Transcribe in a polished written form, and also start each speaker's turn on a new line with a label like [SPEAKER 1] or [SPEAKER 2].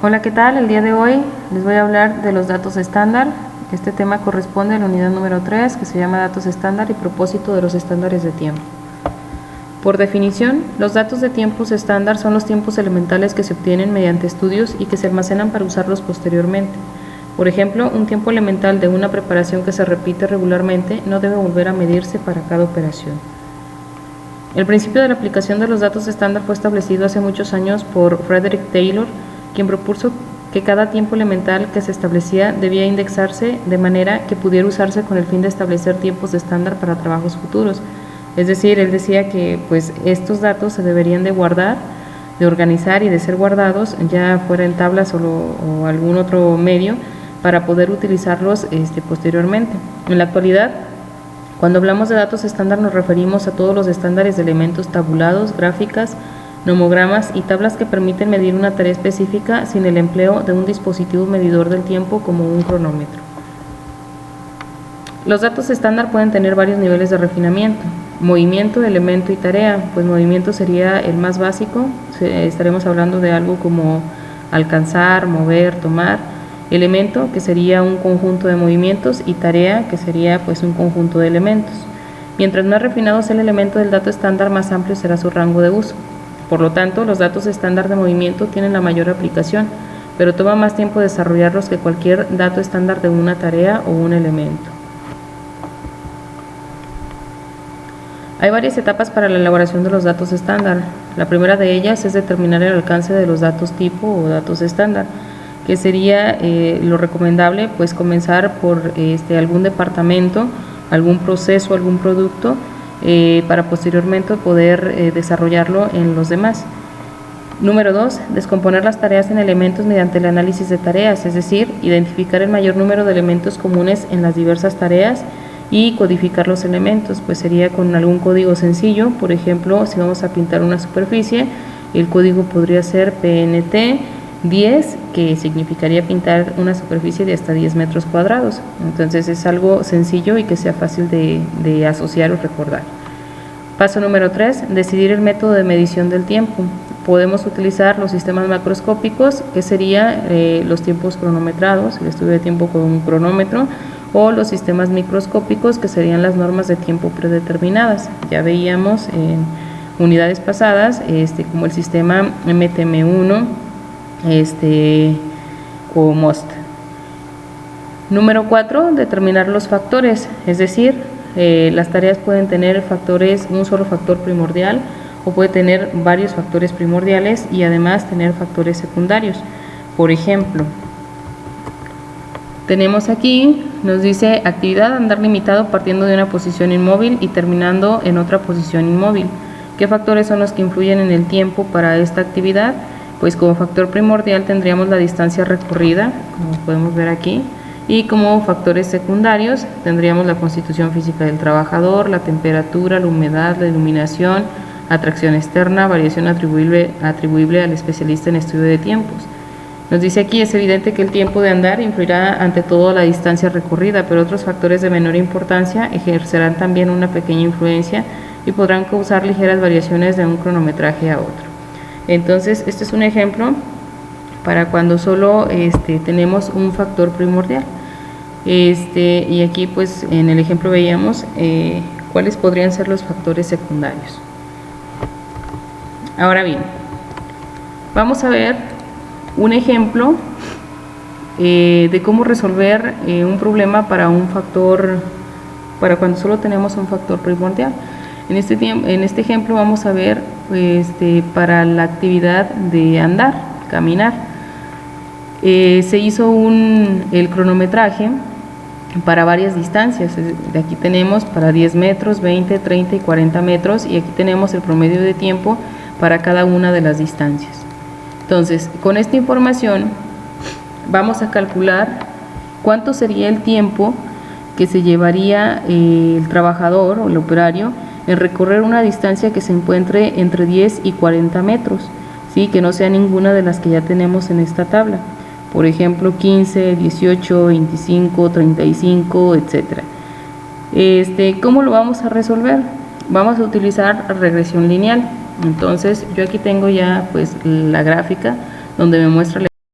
[SPEAKER 1] Hola, ¿qué tal? El día de hoy les voy a hablar de los datos estándar. Este tema corresponde a la unidad número 3, que se llama datos estándar y propósito de los estándares de tiempo. Por definición, los datos de tiempos estándar son los tiempos elementales que se obtienen mediante estudios y que se almacenan para usarlos posteriormente. Por ejemplo, un tiempo elemental de una preparación que se repite regularmente no debe volver a medirse para cada operación. El principio de la aplicación de los datos estándar fue establecido hace muchos años por Frederick Taylor, quien propuso que cada tiempo elemental que se establecía debía indexarse de manera que pudiera usarse con el fin de establecer tiempos de estándar para trabajos futuros. Es decir, él decía que estos datos se deberían de guardar, de organizar y de ser guardados, ya fuera en tablas o algún otro medio, para poder utilizarlos posteriormente. En la actualidad, cuando hablamos de datos estándar nos referimos a todos los estándares de elementos tabulados, gráficas, nomogramas y tablas que permiten medir una tarea específica sin el empleo de un dispositivo medidor del tiempo como un cronómetro. Los datos estándar pueden tener varios niveles de refinamiento: movimiento, elemento y tarea. Pues movimiento sería el más básico, estaremos hablando de algo como alcanzar, mover, tomar. Elemento, que sería un conjunto de movimientos, y tarea, que sería un conjunto de elementos. Mientras más refinado sea el elemento del dato estándar, más amplio será su rango de uso. Por lo tanto, los datos estándar de movimiento tienen la mayor aplicación, pero toma más tiempo desarrollarlos que cualquier dato estándar de una tarea o un elemento. Hay varias etapas para la elaboración de los datos estándar. La primera de ellas es determinar el alcance de los datos tipo o datos estándar, que sería lo recomendable, comenzar por algún departamento, algún proceso, algún producto, para posteriormente poder desarrollarlo en los demás. Número 2, descomponer las tareas en elementos mediante el análisis de tareas, es decir, identificar el mayor número de elementos comunes en las diversas tareas y codificar los elementos, sería con algún código sencillo. Por ejemplo, si vamos a pintar una superficie, el código podría ser PNT 10, que significaría pintar una superficie de hasta 10 metros cuadrados. Entonces es algo sencillo y que sea fácil de asociar o recordar. Paso número 3, decidir el método de medición del tiempo. Podemos utilizar los sistemas macroscópicos, que sería los tiempos cronometrados, el estudio de tiempo con un cronómetro, o los sistemas microscópicos, que serían las normas de tiempo predeterminadas. Ya veíamos en unidades pasadas como el sistema MTM1 o MOST. Número 4, determinar los factores, es decir, las tareas pueden tener un solo factor primordial o puede tener varios factores primordiales y además tener factores secundarios. Por ejemplo, tenemos aquí, nos dice actividad andar limitado partiendo de una posición inmóvil y terminando en otra posición inmóvil. ¿Qué factores son los que influyen en el tiempo para esta actividad? Pues como factor primordial tendríamos la distancia recorrida, como podemos ver aquí, y como factores secundarios tendríamos la constitución física del trabajador, la temperatura, la humedad, la iluminación, atracción externa, variación atribuible al especialista en estudio de tiempos. Nos dice aquí, es evidente que el tiempo de andar influirá ante todo la distancia recorrida, pero otros factores de menor importancia ejercerán también una pequeña influencia y podrán causar ligeras variaciones de un cronometraje a otro. Entonces, este es un ejemplo para cuando solo tenemos un factor primordial. Y aquí en el ejemplo veíamos cuáles podrían ser los factores secundarios. Ahora bien, vamos a ver un ejemplo de cómo resolver un problema para cuando solo tenemos un factor primordial. En este ejemplo vamos a ver para la actividad de andar, caminar. Se hizo el cronometraje para varias distancias. De aquí tenemos para 10 metros, 20, 30 y 40 metros, y aquí tenemos el promedio de tiempo para cada una de las distancias. Entonces, con esta información vamos a calcular cuánto sería el tiempo que se llevaría el trabajador o el operario en recorrer una distancia que se encuentre entre 10 y 40 metros, ¿sí? Que no sea ninguna de las que ya tenemos en esta tabla. Por ejemplo, 15, 18, 25, 35, etc. ¿Cómo lo vamos a resolver? Vamos a utilizar regresión lineal. Entonces, yo aquí tengo ya la gráfica donde me muestra